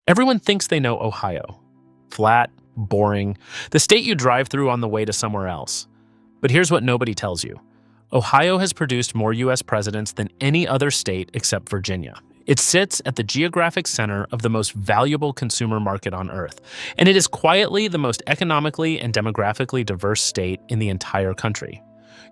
Everyone thinks they know Ohio. Flat, boring, the state you drive through on the way to somewhere else. But here's what nobody tells you. Ohio has produced more U.S. presidents than any other state except Virginia. It sits at the geographic center of the most valuable consumer market on Earth, and it is quietly the most economically and demographically diverse state in the entire country.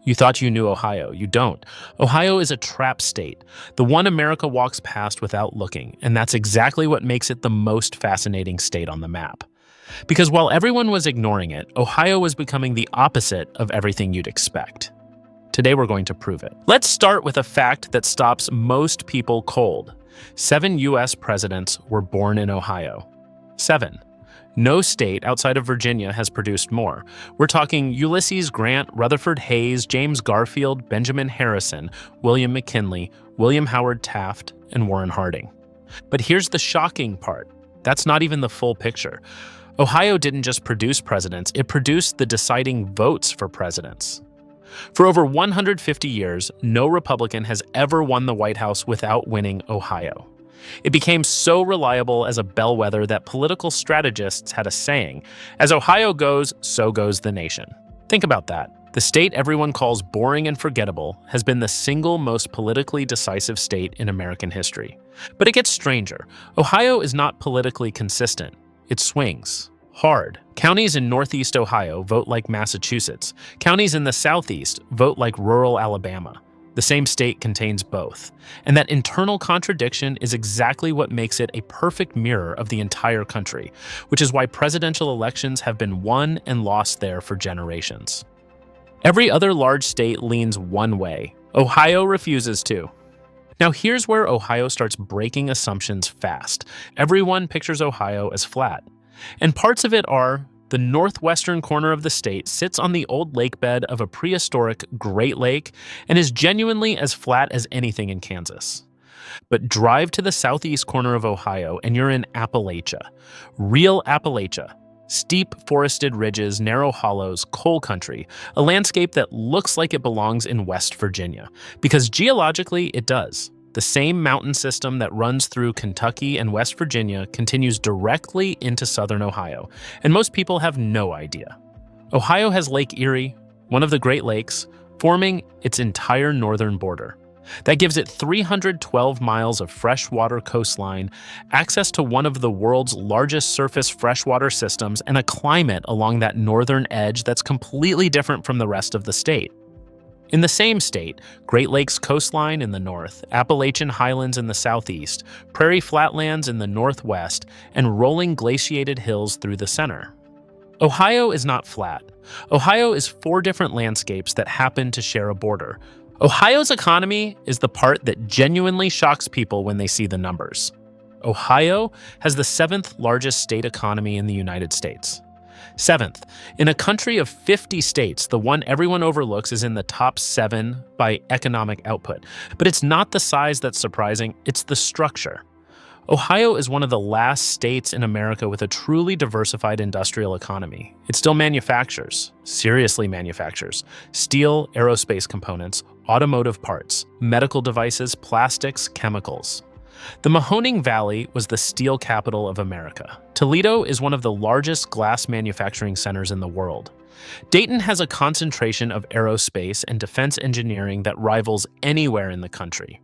You thought you knew Ohio. You don't. Ohio is a trap state, the one America walks past without looking, and that's exactly what makes it the most fascinating state on the map. Because while everyone was ignoring it, Ohio was becoming the opposite of everything you'd expect. Today we're going to prove it. Let's start with a fact that stops most people cold. 7 U.S. presidents were born in Ohio. 7. No state outside of Virginia has produced more. We're talking Ulysses Grant, Rutherford Hayes, James Garfield, Benjamin Harrison, William McKinley, William Howard Taft, and Warren Harding. But here's the shocking part. That's not even the full picture. Ohio didn't just produce presidents, it produced the deciding votes for presidents. For over 150 years, no Republican has ever won the White House without winning Ohio. It became so reliable as a bellwether that political strategists had a saying, "As Ohio goes, so goes the nation." Think about that. The state everyone calls boring and forgettable has been the single most politically decisive state in American history. But it gets stranger. Ohio is not politically consistent. It swings. Hard. Counties in Northeast Ohio vote like Massachusetts. Counties in the Southeast vote like rural Alabama. The same state contains both. And that internal contradiction is exactly what makes it a perfect mirror of the entire country, which is why presidential elections have been won and lost there for generations. Every other large state leans one way. Ohio refuses to. Now here's where Ohio starts breaking assumptions fast. Everyone pictures Ohio as flat. And parts of it are: the northwestern corner of the state sits on the old lake bed of a prehistoric Great Lake and is genuinely as flat as anything in Kansas. But drive to the southeast corner of Ohio and you're in Appalachia. Real Appalachia. Steep forested ridges, narrow hollows, coal country, a landscape that looks like it belongs in West Virginia. Because geologically, it does. The same mountain system that runs through Kentucky and West Virginia continues directly into southern Ohio, and most people have no idea. Ohio has Lake Erie, one of the Great Lakes, forming its entire northern border. That gives it 312 miles of freshwater coastline, access to one of the world's largest surface freshwater systems, and a climate along that northern edge that's completely different from the rest of the state. In the same state, Great Lakes coastline in the north, Appalachian highlands in the southeast, prairie flatlands in the northwest, and rolling glaciated hills through the center. Ohio is not flat. Ohio is 4 different landscapes that happen to share a border. Ohio's economy is the part that genuinely shocks people when they see the numbers. Ohio has the 7th largest state economy in the United States. 7th, in a country of 50 states, the one everyone overlooks is in the top 7 by economic output. But it's not the size that's surprising, it's the structure. Ohio is one of the last states in America with a truly diversified industrial economy. It still manufactures, seriously manufactures, steel, aerospace components, automotive parts, medical devices, plastics, chemicals. The Mahoning Valley was the steel capital of America. Toledo is one of the largest glass manufacturing centers in the world. Dayton has a concentration of aerospace and defense engineering that rivals anywhere in the country.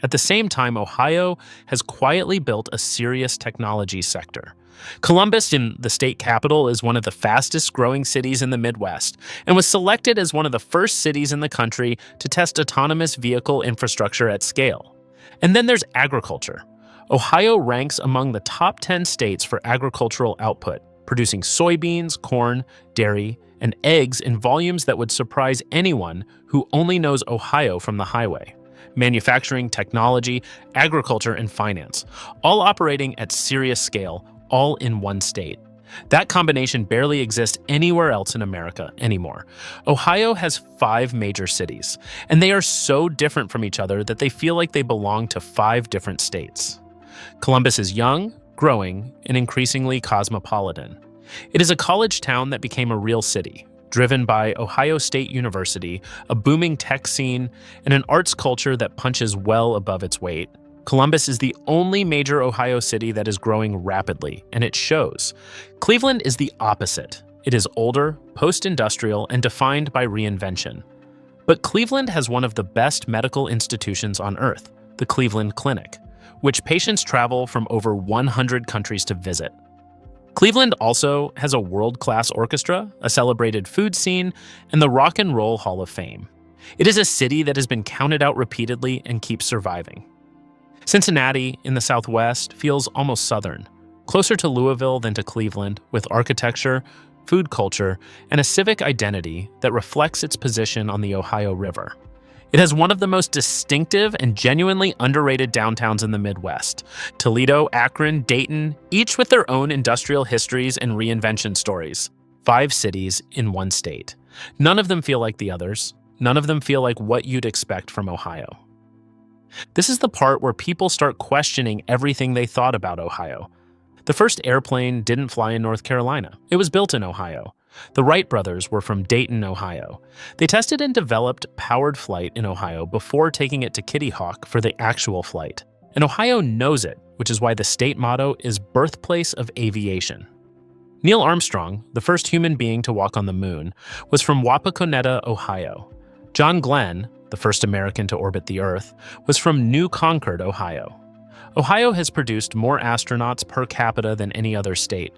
At the same time, Ohio has quietly built a serious technology sector. Columbus, in the state capital, is one of the fastest growing cities in the Midwest and was selected as one of the first cities in the country to test autonomous vehicle infrastructure at scale. And then there's agriculture. Ohio ranks among the top 10 states for agricultural output, producing soybeans, corn, dairy, and eggs in volumes that would surprise anyone who only knows Ohio from the highway. Manufacturing, technology, agriculture, and finance, all operating at serious scale, all in one state. That combination barely exists anywhere else in America anymore. Ohio has 5 major cities, and they are so different from each other that they feel like they belong to 5 different states. Columbus is young, growing, and increasingly cosmopolitan. It is a college town that became a real city, driven by Ohio State University, a booming tech scene, and an arts culture that punches well above its weight. Columbus is the only major Ohio city that is growing rapidly, and it shows. Cleveland is the opposite. It is older, post-industrial, and defined by reinvention. But Cleveland has one of the best medical institutions on Earth, the Cleveland Clinic, which patients travel from over 100 countries to visit. Cleveland also has a world-class orchestra, a celebrated food scene, and the Rock and Roll Hall of Fame. It is a city that has been counted out repeatedly and keeps surviving. Cincinnati, in the Southwest, feels almost southern, closer to Louisville than to Cleveland, with architecture, food culture, and a civic identity that reflects its position on the Ohio River. It has one of the most distinctive and genuinely underrated downtowns in the Midwest. Toledo, Akron, Dayton, each with their own industrial histories and reinvention stories. 5 cities in one state. None of them feel like the others. None of them feel like what you'd expect from Ohio. This is the part where people start questioning everything they thought about Ohio. The first airplane didn't fly in North Carolina. It was built in Ohio. The Wright brothers were from Dayton, Ohio. They tested and developed powered flight in Ohio before taking it to Kitty Hawk for the actual flight. And Ohio knows it, which is why the state motto is Birthplace of Aviation. Neil Armstrong, the first human being to walk on the moon, was from Wapakoneta, Ohio. John Glenn, the first American to orbit the Earth, was from New Concord, Ohio. Ohio has produced more astronauts per capita than any other state.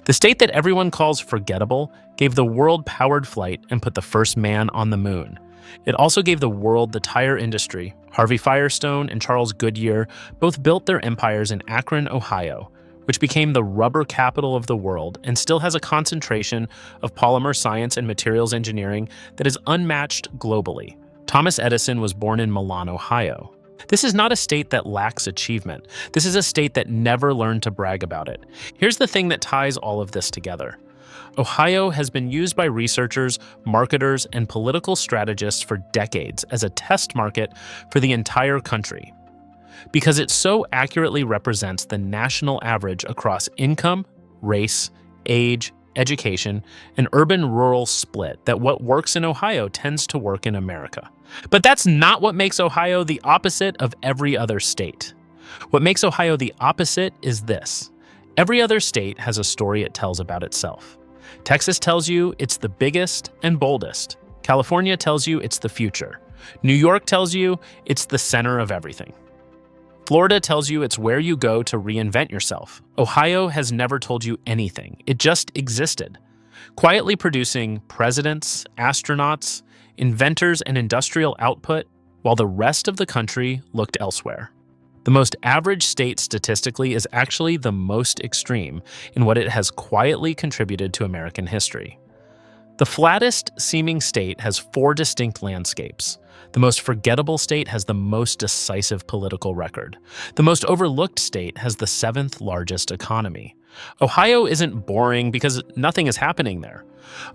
The state that everyone calls forgettable gave the world powered flight and put the first man on the moon. It also gave the world the tire industry. Harvey Firestone and Charles Goodyear both built their empires in Akron, Ohio, which became the rubber capital of the world and still has a concentration of polymer science and materials engineering that is unmatched globally. Thomas Edison was born in Milan, Ohio. This is not a state that lacks achievement. This is a state that never learned to brag about it. Here's the thing that ties all of this together. Ohio has been used by researchers, marketers, and political strategists for decades as a test market for the entire country, because it so accurately represents the national average across income, race, age, education, and urban-rural split that what works in Ohio tends to work in America. But that's not what makes Ohio the opposite of every other state. What makes Ohio the opposite is this. Every other state has a story it tells about itself. Texas tells you it's the biggest and boldest. California tells you it's the future. New York tells you it's the center of everything. Florida tells you it's where you go to reinvent yourself. Ohio has never told you anything. It just existed, quietly producing presidents, astronauts, inventors, and industrial output while the rest of the country looked elsewhere. The most average state statistically is actually the most extreme in what it has quietly contributed to American history. The flattest seeming state has 4 distinct landscapes. The most forgettable state has the most decisive political record. The most overlooked state has the 7th largest economy. Ohio isn't boring because nothing is happening there.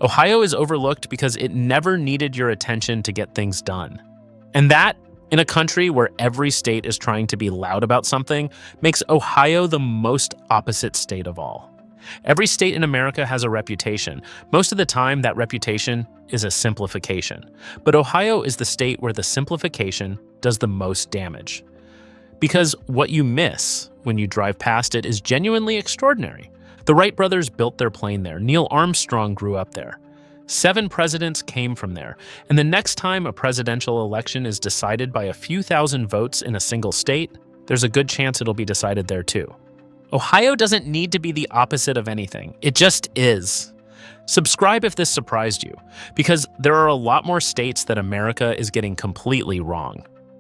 Ohio is overlooked because it never needed your attention to get things done. And that, in a country where every state is trying to be loud about something, makes Ohio the most opposite state of all. Every state in America has a reputation. Most of the time, that reputation is a simplification. But Ohio is the state where the simplification does the most damage. Because what you miss when you drive past it is genuinely extraordinary. The Wright brothers built their plane there. Neil Armstrong grew up there. 7 presidents came from there. And the next time a presidential election is decided by a few thousand votes in a single state, there's a good chance it'll be decided there too. Ohio doesn't need to be the opposite of anything. It just is. Subscribe if this surprised you, because there are a lot more states that America is getting completely wrong.